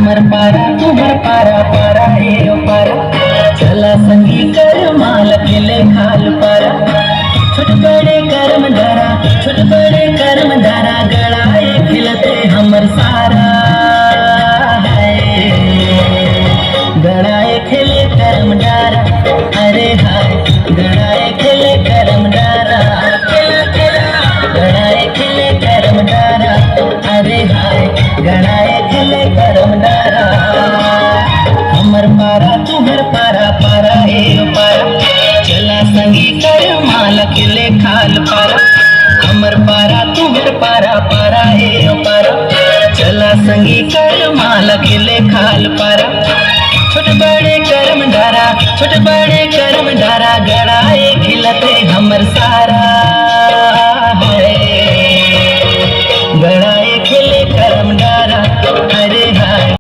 हमर पारा तुहर पारा पारा हे ओ पारा चला संगी कर माल खेले खाल पारा छोट बड़े कर्म धारा छोट बड़े कर्म धारा गड़ाए खिलते हमर सारा गड़ाए खेले कर्म डारा अरे हाय गड़ाए खेले कर्म डारा गड़ाए खेले कर्म डारा अरे हाय गड़ाए खेले कर्म डारा हमर पारा तुहर पारा पारा हे पारा चला संगी कर माल खिले खाल पारा हमर पारा तुहर पारा पारा हे पारा चला संगी कर माल खिले खाल पारा छोट बड़े कर्म धारा छोट बड़े कर्म धारा गड़ाए खिलते हमर सारा